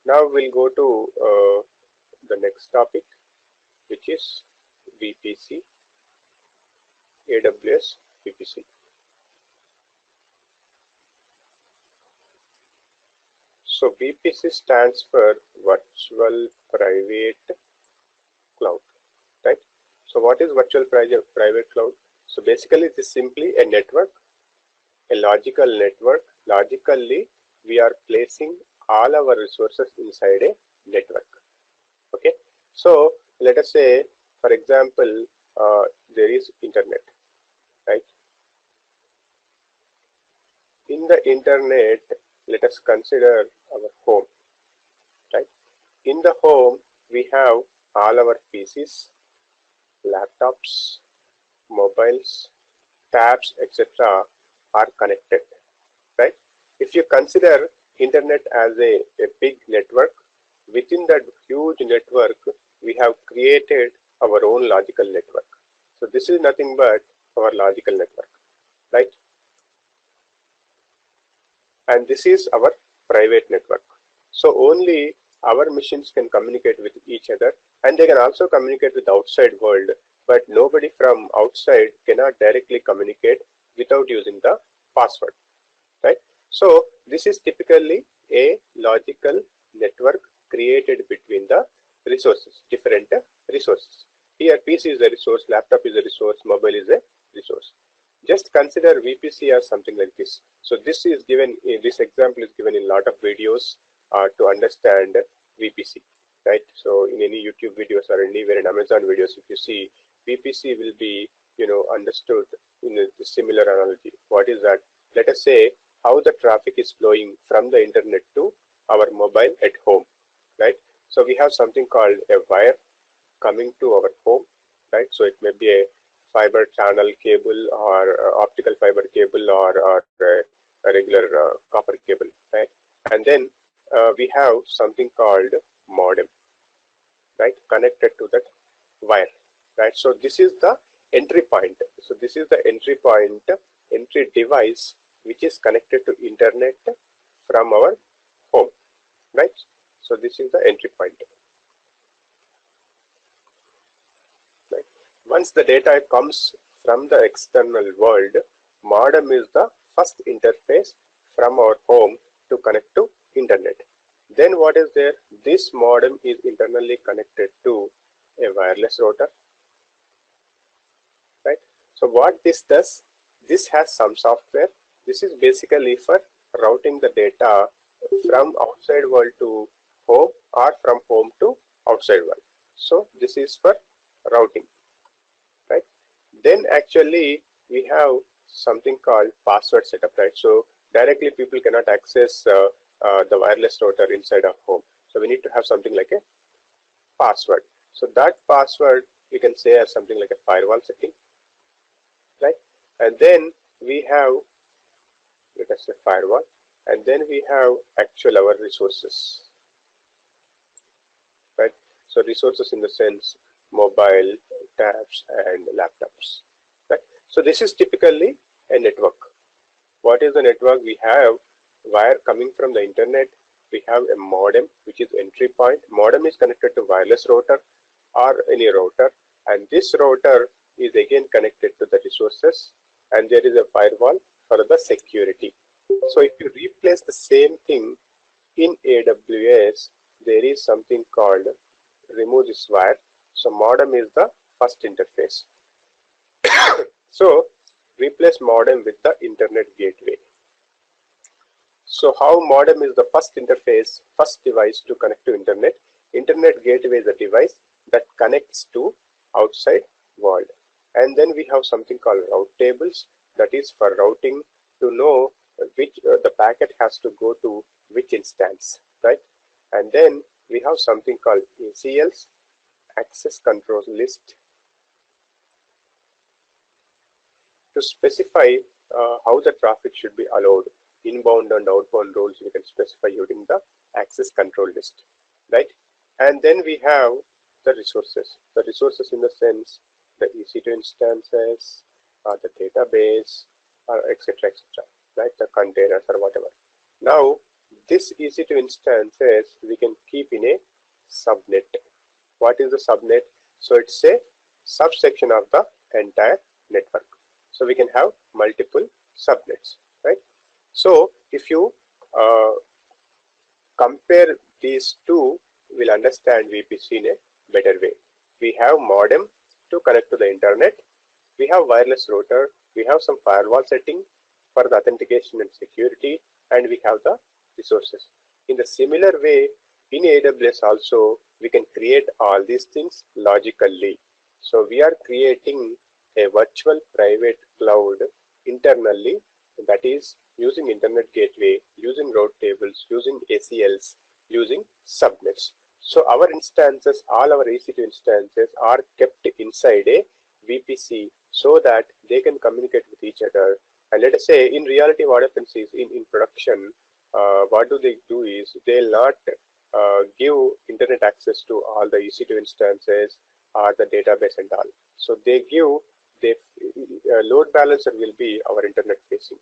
Now we'll go to the next topic, which is VPC, AWS VPC. So VPC stands for Virtual Private Cloud, right? So what is Virtual Private Cloud? So basically it is simply a network, a logical network. Logically, we are placing all our resources inside a network. Okay, so let us say, for example, there is internet, right? In the internet, let us consider our home, right? In the home, we have all our PCs, laptops, mobiles, tabs, etc. are connected, right? If you consider internet as a big network, within that huge network, we have created our own logical network. So this is nothing but our logical network, right? And this is our private network. So only our machines can communicate with each other, and they can also communicate with the outside world, but nobody from outside cannot directly communicate without using the password, right? So this is typically a logical network created between the resources, different resources. Here PC is a resource, laptop is a resource, mobile is a resource. Just consider VPC as something like this. So this is given, this example is given in a lot of videos to understand VPC, right? So in any YouTube videos or anywhere in Amazon videos, if you see, VPC will be, understood in a similar analogy. What is that? Let us say how the traffic is flowing from the internet to our mobile at home, right? So we have something called a wire coming to our home, right? So it may be a fiber channel cable or optical fiber cable or a regular copper cable, right? And then we have something called modem, right, connected to that wire, right? So this is the entry point. So this is the entry point, entry device, which is connected to internet from our home, right? So this is the entry point, right? Once the data comes from the external world, modem is the first interface from our home to connect to internet. Then what is there? This modem is internally connected to a wireless router, right? So what this does, this has some software. This is basically for routing the data from outside world to home or from home to outside world. So this is for routing, right? Then actually we have something called password setup, right? So directly people cannot access the wireless router inside our home. So we need to have something like a password. So that password you can say as something like a firewall setting, right? And then we have, let us say, firewall, and then we have actual our resources, right? So resources in the sense mobile, tabs, and laptops, right? So this is typically a network. What is the network? We have wire coming from the internet. We have a modem, which is entry point. Modem is connected to wireless router or any router, and this router is again connected to the resources, and there is a firewall for the security. So if you replace the same thing in AWS, there is something called remove this wire. So modem is the first interface. So replace modem with the internet gateway. So how modem is the first interface, first device to connect to internet. Internet gateway is a device that connects to outside world. And then we have something called route tables, that is for routing, to know which the packet has to go to which instance, right? And then we have something called ACLs, access control list, to specify how the traffic should be allowed. Inbound and outbound roles we can specify using the access control list, right? And then we have the resources. The resources in the sense the EC2 instances, the database, etc., etc., right? The containers or whatever. Now This EC2 instances we can keep in a subnet. What is the subnet? So it's a subsection of the entire network. So we can have multiple subnets, right? So if you compare these two, we'll understand VPC in a better way. We have modem to connect to the internet. We have wireless router. We have some firewall setting for the authentication and security, and we have the resources. In the similar way, in AWS also, we can create all these things logically. So we are creating a virtual private cloud internally, that is using internet gateway, using route tables, using ACLs, using subnets. So our instances, all our EC2 instances are kept inside a VPC so that they can communicate with each other. And let us say in reality what happens is in production, what do they do is they'll not give internet access to all the EC2 instances or the database and all. So they give, the load balancer will be our internet facing.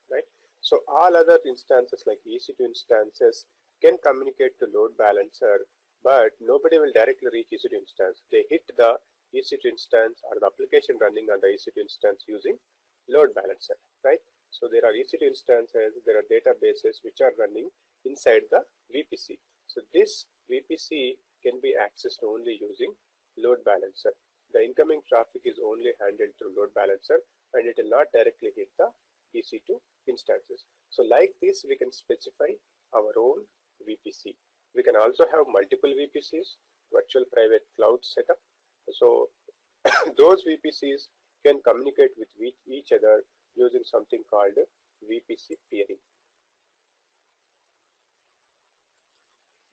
Right? So all other instances like EC2 instances can communicate to load balancer, but nobody will directly reach EC2 instance. They hit the EC2 instance or the application running on the EC2 instance using load balancer, right? So there are EC2 instances, there are databases which are running inside the VPC. So this VPC can be accessed only using load balancer. The incoming traffic is only handled through load balancer and it will not directly hit the EC2 instances. So like this, we can specify our own VPC. We can also have multiple VPCs, virtual private cloud setup. So those VPCs can communicate with each other using something called VPC peering.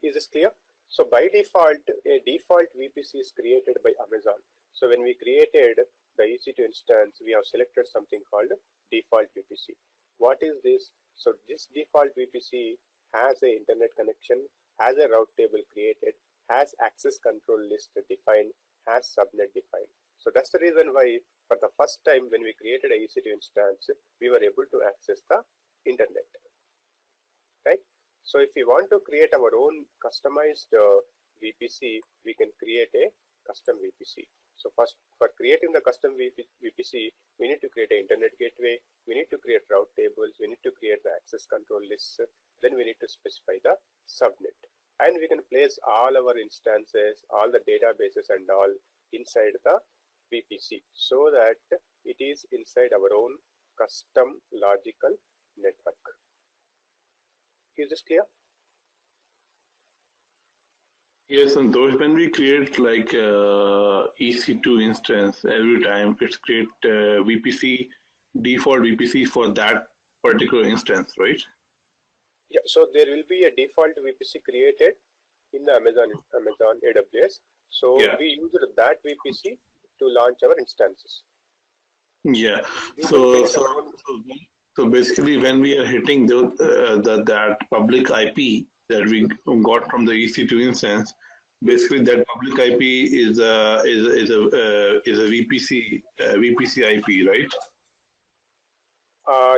Is this clear? So by default, a default VPC is created by Amazon. So when we created the EC2 instance, we have selected something called default VPC. What is this? So this default VPC has an internet connection, has a route table created, has access control list defined, has subnet defined. So that's the reason why for the first time when we created a EC2 instance, we were able to access the internet, right? So if we want to create our own customized VPC, we can create a custom VPC. So first, for creating the custom VPC, we need to create an internet gateway, we need to create route tables, we need to create the access control lists, then we need to specify the subnet. And we can place all our instances, all the databases and all inside the VPC so that it is inside our own custom logical network. Is this clear? Yes, and those when we create like EC2 instance, every time it's create VPC, default VPC for that particular instance, right? Yeah, so there will be a default VPC created in the Amazon AWS. So yeah, we use that VPC to launch our instances. Yeah. So basically, when we are hitting that public IP that we got from the EC2 instance, basically that public IP is a VPC IP, right?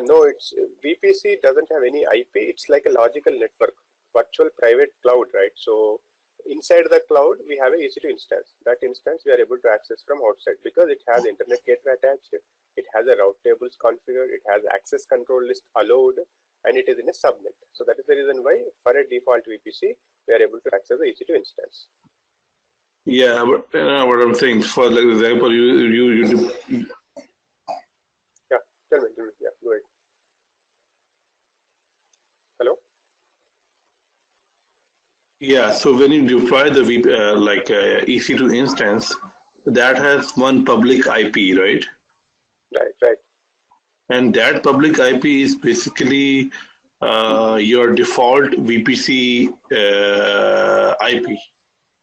No, it's VPC doesn't have any IP. It's like a logical network, virtual private cloud, right? So inside the cloud, we have a EC2 instance. That instance we are able to access from outside because it has internet gateway attached. It has a route tables configured. It has access control list allowed, and it is in a subnet. So that is the reason why for a default VPC, we are able to access the EC2 instance. Yeah, but what I'm saying, for example, you Yeah, tell me. Yeah, go ahead. Hello? Yeah, so when you deploy the EC2 instance, that has one public IP, right? Right. And that public IP is basically your default VPC IP.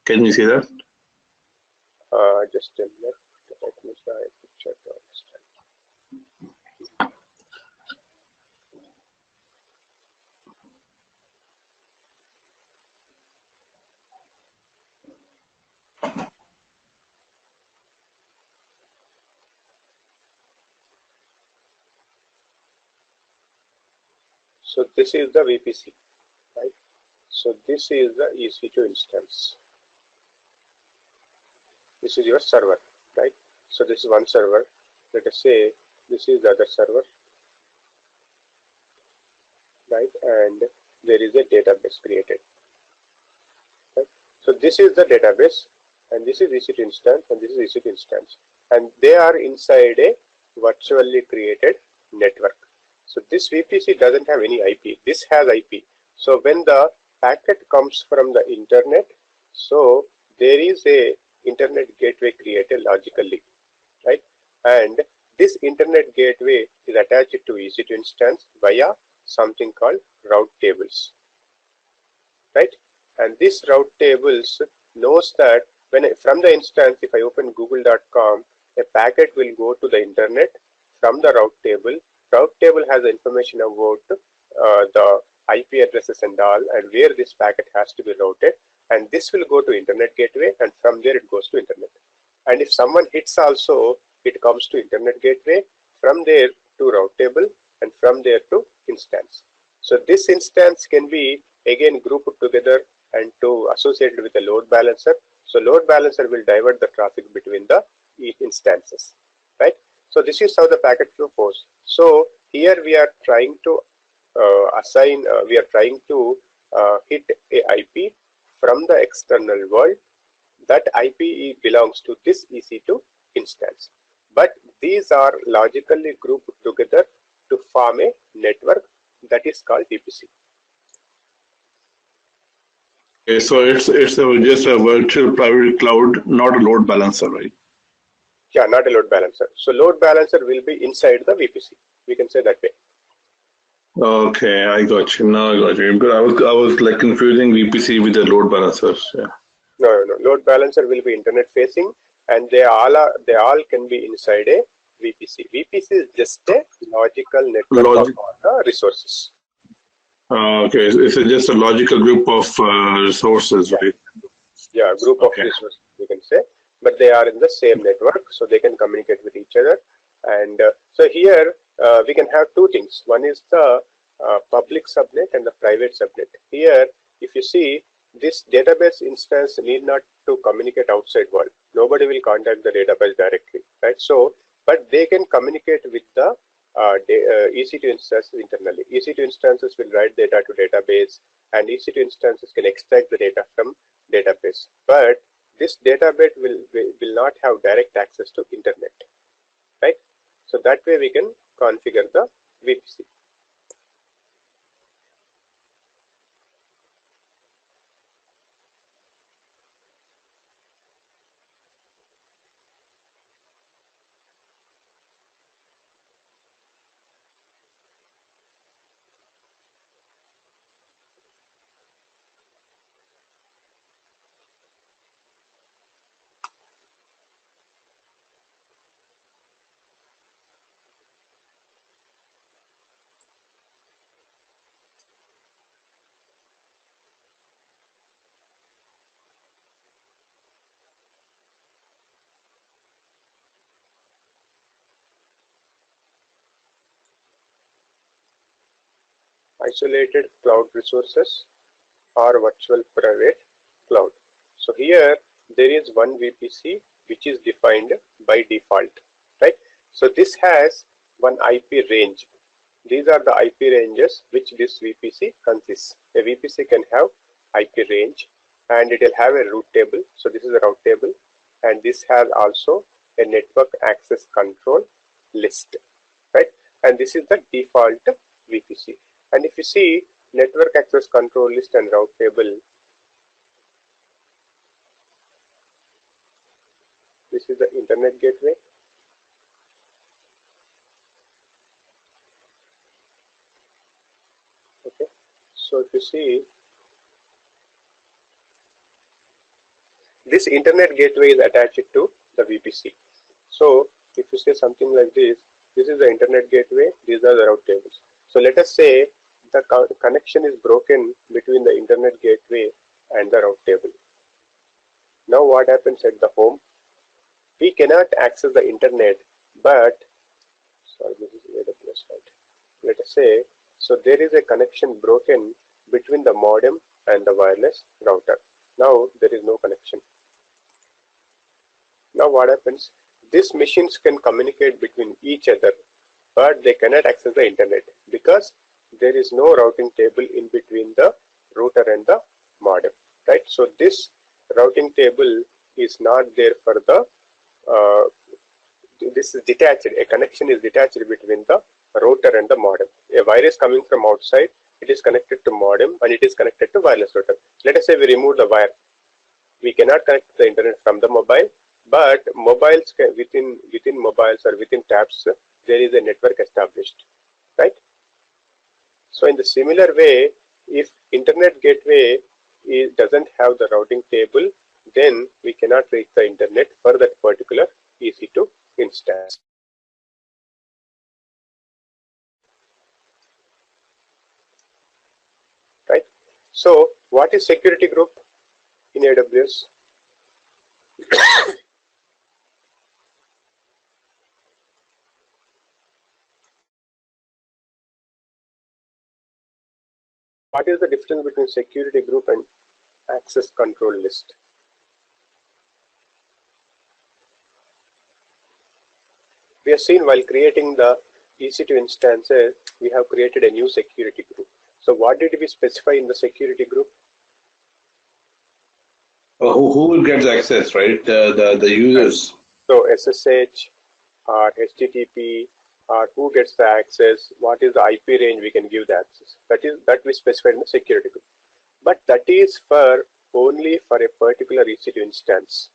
Can you see that? Just a minute. Let me try a picture to understand. So this is the VPC, right? So this is the EC2 instance. This is your server, right? So this is one server. Let us say this is the other server, right? And there is a database created, right? So this is the database, and this is EC2 instance, and this is EC2 instance, and they are inside a virtually created network. So this VPC doesn't have any IP. This has IP. So when the packet comes from the internet, so there is a internet gateway created logically, right? And this internet gateway is attached to EC2 instance via something called route tables, right? And this route tables knows that from the instance, if I open google.com, a packet will go to the internet from the route table. Route table has the information about the IP addresses and all, and where this packet has to be routed, and this will go to internet gateway, and from there it goes to internet. And if someone hits also, it comes to internet gateway, from there to route table, and from there to instance. So this instance can be again grouped together and to associated with a load balancer. So load balancer will divert the traffic between the instances, right? So this is how the packet flow goes. So here we are trying to hit a IP from the external world. That IP belongs to this EC2 instance. But these are logically grouped together to form a network that is called VPC. Okay, so it's just a virtual private cloud, not a load balancer, right? Yeah, not a load balancer. So load balancer will be inside the VPC. We can say that way. Okay, I got you. Now I got you. Because I was like confusing VPC with the load balancers. Yeah. No. Load balancer will be internet facing, and they all can be inside a VPC. VPC is just a logical network of all the resources. Okay, it's just a logical group of resources, right? Yeah, group of resources, we can say, but they are in the same network, so they can communicate with each other. And so here we can have two things. One is the public subnet and the private subnet. Here, if you see, this database instance need not to communicate outside world. Nobody will contact the database directly, right? So, but they can communicate with the EC2 instances internally. EC2 instances will write data to database, and EC2 instances can extract the data from database. But this database will not have direct access to internet, right? So that way we can configure the VPC. Isolated cloud resources or virtual private cloud. So here there is one VPC which is defined by default, right? So this has one IP range. These are the IP ranges which this VPC consists. A VPC can have IP range, and it will have a route table. So this is a route table, and this has also a network access control list, right? And this is the default VPC. And if you see network access control list and route table, this is the internet gateway. Okay, so if you see, this internet gateway is attached to the VPC. So if you say something like this is the internet gateway, these are the route tables. So let us say the connection is broken between the internet gateway and the route table. Now what happens at the home? We cannot access the internet, but sorry, this is AWS, right? Let us say So there is a connection broken between the modem and the wireless router. Now there is no connection. Now what happens? These machines can communicate between each other, but they cannot access the internet because there is no routing table in between the router and the modem, right? So this routing table is not there for the, this is detached, a connection is detached between the router and the modem. A wire is coming from outside, it is connected to modem and it is connected to wireless router. Let us say we remove the wire. We cannot connect to the internet from the mobile, but mobiles can, within mobiles or within tabs, there is a network established, right? So in the similar way, if internet gateway doesn't have the routing table, then we cannot reach the internet for that particular EC2 instance. Right? So what is security group in AWS? What is the difference between security group and access control list? We have seen while creating the EC2 instances, we have created a new security group. So what did we specify in the security group? Who gets access, right? The users. So SSH or HTTP or who gets the access, what is the IP range we can give the access. That we specify in the security group. But that is for only for a particular EC2 instance.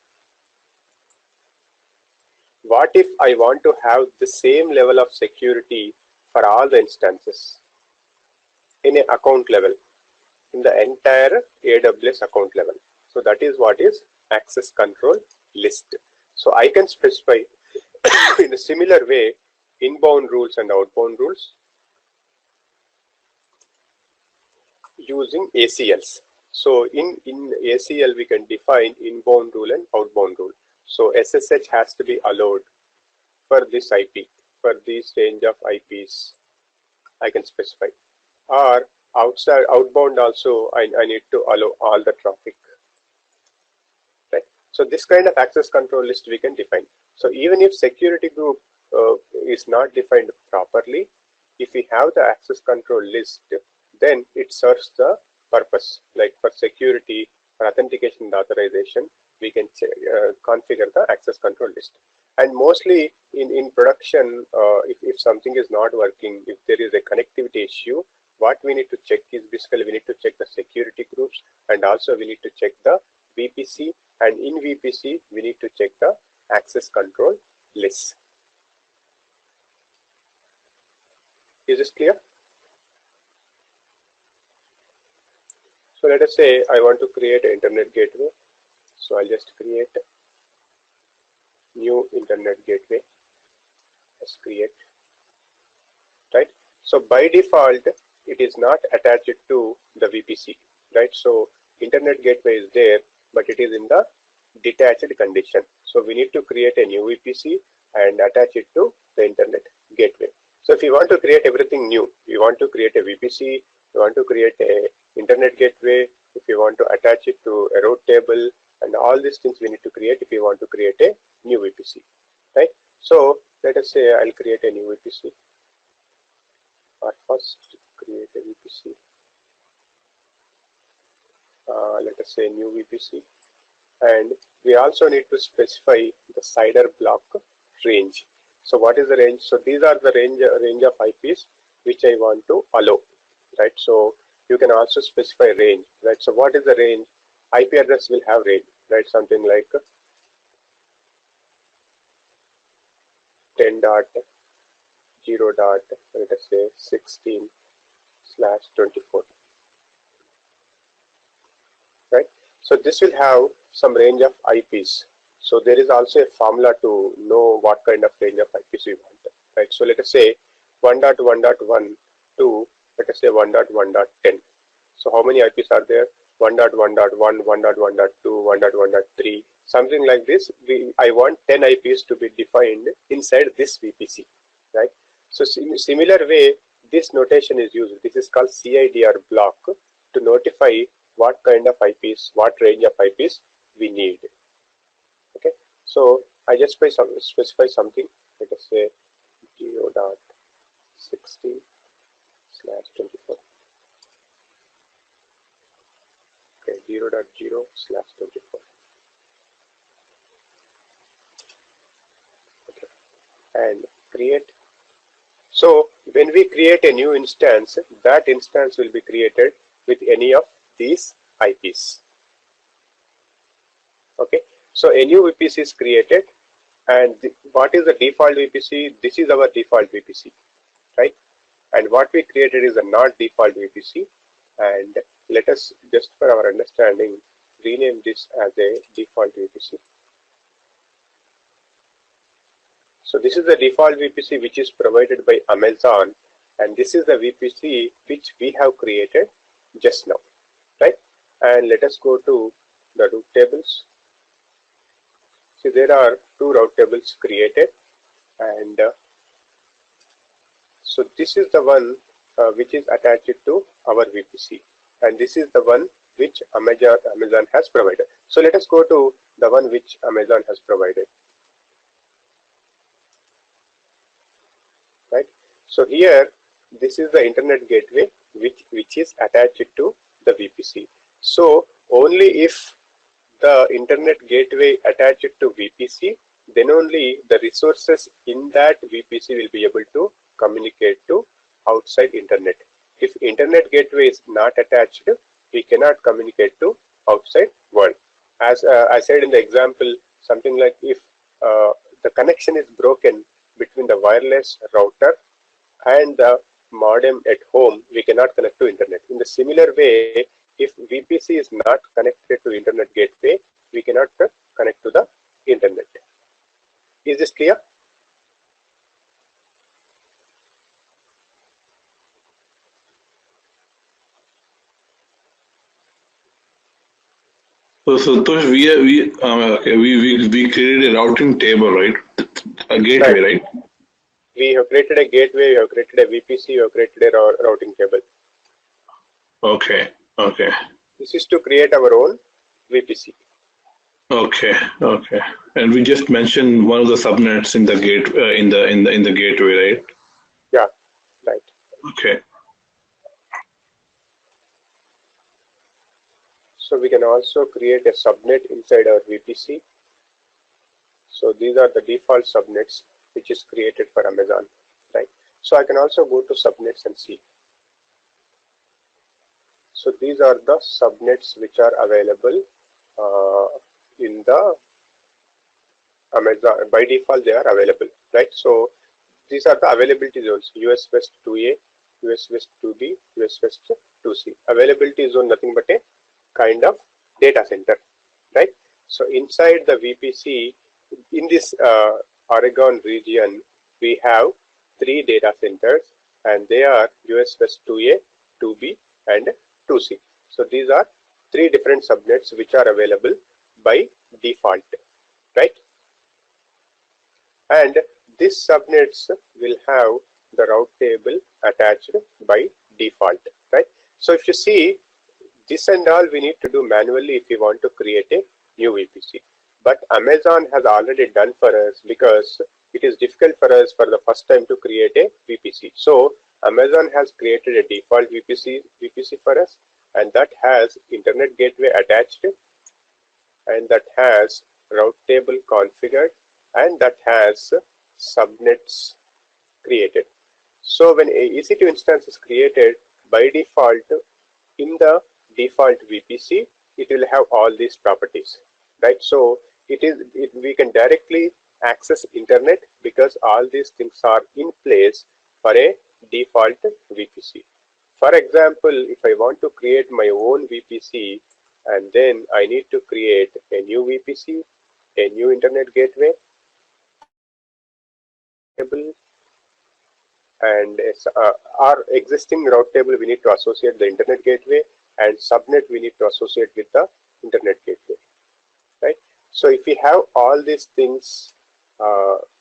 What if I want to have the same level of security for all the instances in an account level, in the entire AWS account level? So that is what is access control list. So I can specify in a similar way inbound rules and outbound rules using ACLs. So in ACL we can define inbound rule and outbound rule. So SSH has to be allowed for this IP, for this range of IPs I can specify. Or outbound also I need to allow all the traffic. Right. So this kind of access control list we can define. So even if security group is not defined properly, if we have the access control list, then it serves the purpose. Like for security, for authentication and authorization, we can configure the access control list. And mostly in production, if something is not working, if there is a connectivity issue, what we need to check is basically we need to check the security groups, and also we need to check the VPC, and in VPC we need to check the access control list. Is this clear? So let us say I want to create an internet gateway. So I'll just create new internet gateway. Let's create. Right. So by default, it is not attached to the VPC. Right. So internet gateway is there, but it is in the detached condition. So we need to create a new VPC and attach it to the internet gateway. So if you want to create everything new, you want to create a VPC, you want to create a internet gateway, if you want to attach it to a route table, and all these things we need to create if you want to create a new VPC, right? So let us say I'll create a new VPC, or first create a VPC. Let us say new VPC, and we also need to specify the CIDR block range. So what is the range? So these are the range of IPs which I want to allow, right? So you can also specify range, right? So what is the range? IP address will have range, right? Something like 10.0. Let us say 16/24, right? So this will have some range of IPs. So there is also a formula to know what kind of range of IPs we want, right? So let us say 1.1.1 to, let us say 1.1.10. So how many IPs are there? 1.1.1, 1.1.2, 1.1.3, something like this. I want 10 IPs to be defined inside this VPC, right? So similar way, this notation is used. This is called CIDR block to notify what kind of IPs, what range of IPs we need. Okay, so I just specify something. Let us say 0.60/24. Okay, 0.0/24. Okay, and create. So when we create a new instance, that instance will be created with any of these IPs. Okay, so a new VPC is created, and what is the default VPC? This is our default VPC, right? And what we created is a not default VPC, and let us, just for our understanding, rename this as a default VPC. So this is the default VPC which is provided by Amazon, and this is the VPC which we have created just now, right? And let us go to the route tables. See, there are two route tables created, and so this is the one which is attached to our VPC, and this is the one which Amazon has provided. So let us go to the one which Amazon has provided. Right. So here, this is the internet gateway which is attached to the VPC. So only if the internet gateway attached to VPC, then only the resources in that VPC will be able to communicate to outside internet. If internet gateway is not attached, we cannot communicate to outside world. As I said in the example, something like if the connection is broken between the wireless router and the modem at home, we cannot connect to internet. In the similar way, if VPC is not connected to internet gateway, we cannot connect to the internet. Is this clear? So Santosh, we created a routing table, right? A gateway, right? We have created a gateway, we have created a VPC, we have created a routing table. Okay, okay. This is to create our own VPC. Okay, okay. And we just mentioned one of the subnets in the gate in the gateway, right? Yeah, right. Okay. So we can also create a subnet inside our VPC. So these are the default subnets which is created for Amazon, right? So I can also go to subnets and see. So these are the subnets which are available in the Amazon. By default, they are available, right? So these are the availability zones: US West 2A, US West 2B, US West 2C. Availability zone nothing but a kind of data center, right? So inside the VPC, in this Oregon region, we have 3 data centers, and they are US West 2A, 2B, and 2C. So these are 3 different subnets which are available by default, right? And these subnets will have the route table attached by default, right? So if you see, this and all we need to do manually if we want to create a new VPC. But Amazon has already done for us, because it is difficult for us for the first time to create a VPC. So Amazon has created a default VPC for us, and that has internet gateway attached, and that has route table configured, and that has subnets created. So when a EC2 instance is created, by default, in the default VPC, it will have all these properties, right? So we can directly access internet because all these things are in place for a default VPC. For example, if I want to create my own VPC, and then I need to create a new VPC, a new internet gateway, and our existing route table we need to associate the internet gateway, and subnet we need to associate with the internet gateway, right? So if we have all these things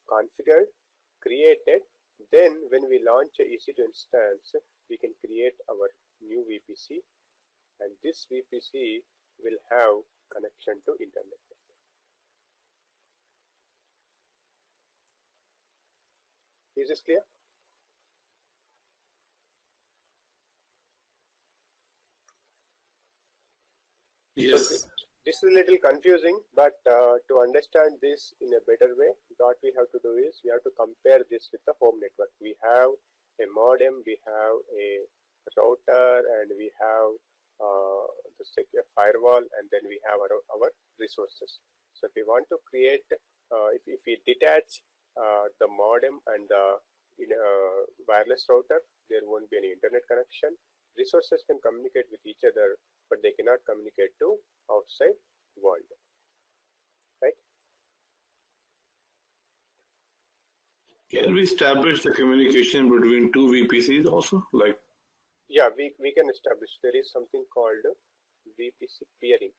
configured, created, Then when we launch a EC2 instance, we can create our new VPC, and this VPC will have connection to internet. Is this clear? Yes. So this is a little confusing, but to understand this in a better way, what we have to do is we have to compare this with the home network. We have a modem, we have a router, and we have the secure firewall, and then we have our resources. So if we want to create, if we detach the modem and the wireless router, there won't be any internet connection. Resources can communicate with each other, but they cannot communicate to outside world, right? Can we establish the communication between two VPCs also? Like, Yeah, we can establish. There is something called VPC Peering.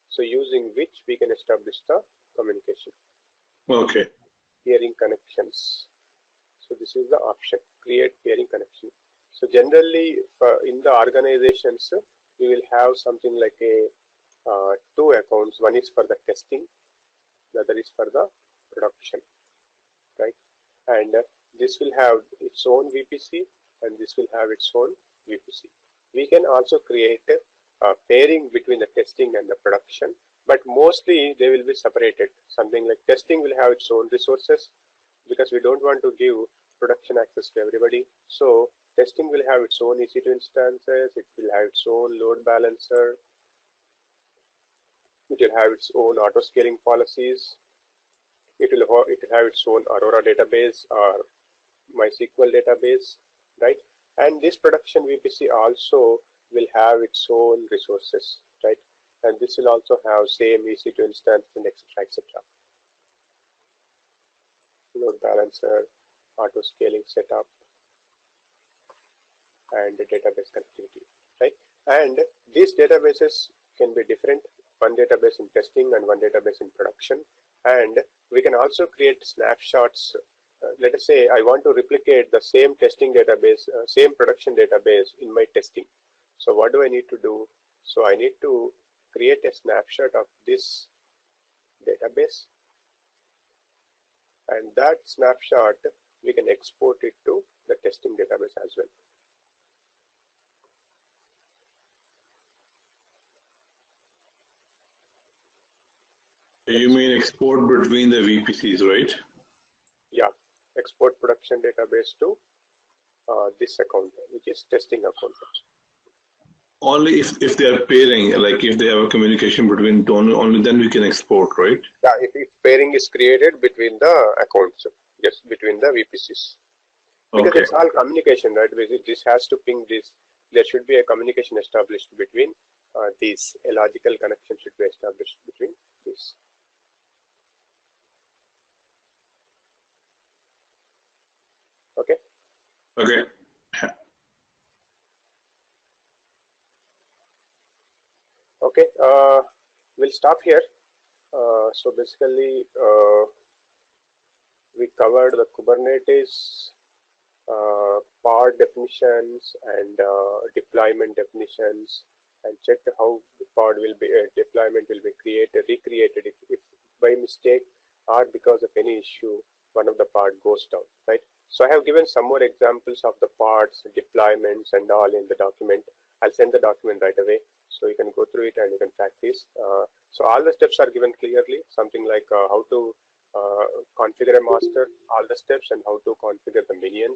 So using which we can establish the communication. okay. Peering connections. So this is the option, create peering connection. So generally in the organizations, we will have something like a two accounts. One is for the testing, the other is for the production, right? And this will have its own VPC, and this will have its own VPC. We can also create a pairing between the testing and the production, but mostly they will be separated. Something like testing will have its own resources, because we don't want to give production access to everybody. So testing will have its own EC2 instances, it will have its own load balancer, it will have its own auto scaling policies, it will have its own Aurora database or MySQL database, right? And this production VPC also will have its own resources, right? And this will also have same EC2 instance and etc. etc. Load balancer, auto scaling setup, and the database connectivity, right? And these databases can be different, one database in testing and one database in production. And we can also create snapshots. Let us say I want to replicate the same testing database, same production database in my testing. So what do I need to do? So I need to create a snapshot of this database, and that snapshot we can export it to the testing database as well. You mean export between the VPCs, right? Yeah, export production database to this account, which is testing account. Only if they are pairing, like if they have a communication between two, only then we can export, right? Yeah, if pairing is created between the accounts, yes, between the VPCs. Because Okay. it's all communication, right? This has to ping this. There should be a communication established between these. A logical connection should be established between these. Okay. Okay. Okay. We'll stop here. So basically, we covered the Kubernetes pod definitions and deployment definitions, and checked how the pod will be deployment will be recreated if by mistake or because of any issue one of the pod goes down, right? So I have given some more examples of the pods, deployments, and all in the document. I'll send the document right away, so you can go through it and you can practice. So all the steps are given clearly, something like how to configure a master, all the steps, and how to configure the minions.